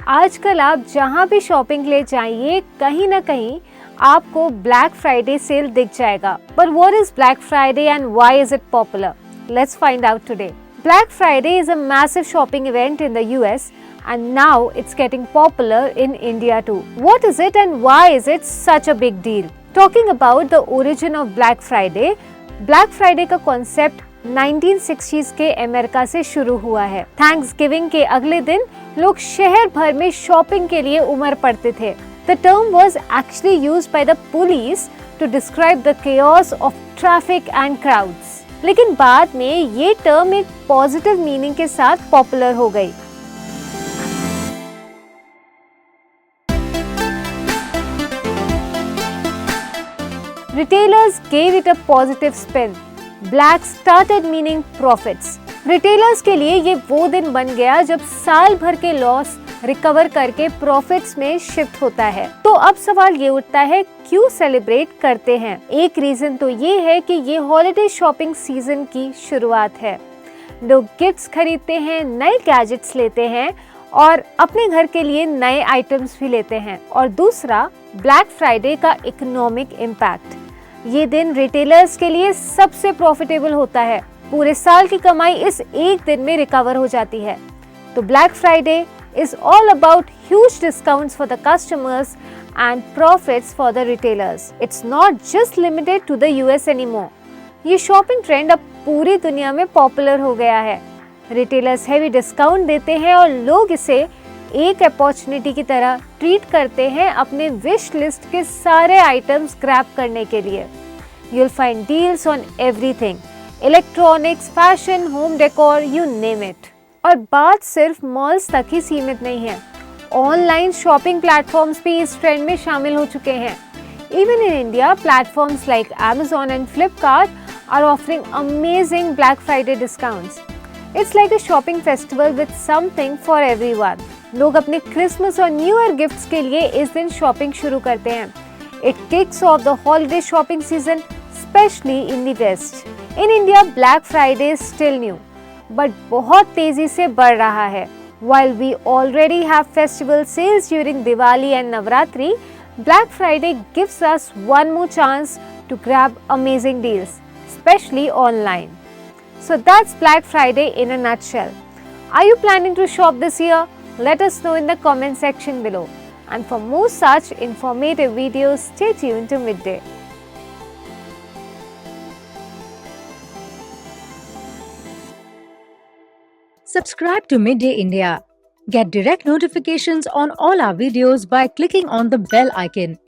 आजकल आप जहाँ भी शॉपिंग ले जाइए, कहीं ना कहीं आपको ब्लैक फ्राइडे सेल दिख जाएगा। But what is Black Friday and why is it popular? Let's find out today. Black Friday is a massive shopping event in the US and now it's getting popular in India too. What is it and why is it such a big deal? Talking about the origin of Black Friday का concept 1960s के America से शुरू हुआ है। Thanksgiving के अगले दिन लोग शहर भर में शॉपिंग के लिए उमड़ पड़ते थे। The term was actually used by the police to describe the chaos of traffic and crowds. लेकिन बाद में ये टर्म एक पॉजिटिव मीनिंग के साथ पॉपुलर हो गई। Retailers gave it a positive spin. Black started meaning profits. Retailers के लिए ये वो दिन बन गया जब साल भर के लॉस रिकवर करके प्रॉफिट्स में शिफ्ट होता है। तो अब सवाल ये उठता है, क्यों सेलिब्रेट करते हैं? एक रीजन तो ये है कि ये हॉलिडे शॉपिंग सीजन की शुरुआत है। लोग गिफ्ट्स खरीदते हैं, नए गैजेट्स लेते हैं और अपने घर के लिए नए आइटम्स भी लेते हैं। और दूसरा, ब्लैक फ्राइडे का इकोनॉमिक इम्पैक्ट। ये दिन रिटेलर्स के लिए सबसे प्रॉफिटेबल होता है। पूरे साल की कमाई इस एक दिन में रिकवर हो जाती है। तो Black Friday is all about huge discounts for the customers and profits for the retailers. It's not just limited to the US anymore. ये शॉपिंग ट्रेंड अब पूरी दुनिया में पॉपुलर हो गया है। रिटेलर्स हेवी डिस्काउंट देते हैं और लोग इसे एक अपॉर्चुनिटी की तरह ट्रीट करते हैं अपने विश लिस्ट के सारे आइटम्स ग्रैब करने के लिए। You'll find deals on everything, electronics, fashion, home decor, you name it। और बात सिर्फ मॉल्स तक ही सीमित नहीं है। ऑनलाइन शॉपिंग प्लेटफॉर्म्स भी इस ट्रेंड में शामिल हो चुके हैं। Even in India, platforms like Amazon and Flipkart are offering amazing Black Friday discounts. It's like a shopping festival with something for everyone. लोग अपने क्रिसमस और न्यू ईयर गिफ्ट्स के लिए इस दिन शॉपिंग शुरू करते हैं। It kicks off the holiday shopping season, especially in the West. In India, Black Friday is still new, but बहुत तेजी से बढ़ रहा है। While we already have festival sales during Diwali and Navratri, Black Friday gives us one more chance to grab amazing deals, especially online. So that's Black Friday in a nutshell. Are you planning to shop this year? Let us know in the comment section below. And for more such informative videos, stay tuned to Midday. Subscribe to Midday India. Get direct notifications on all our videos by clicking on the bell icon.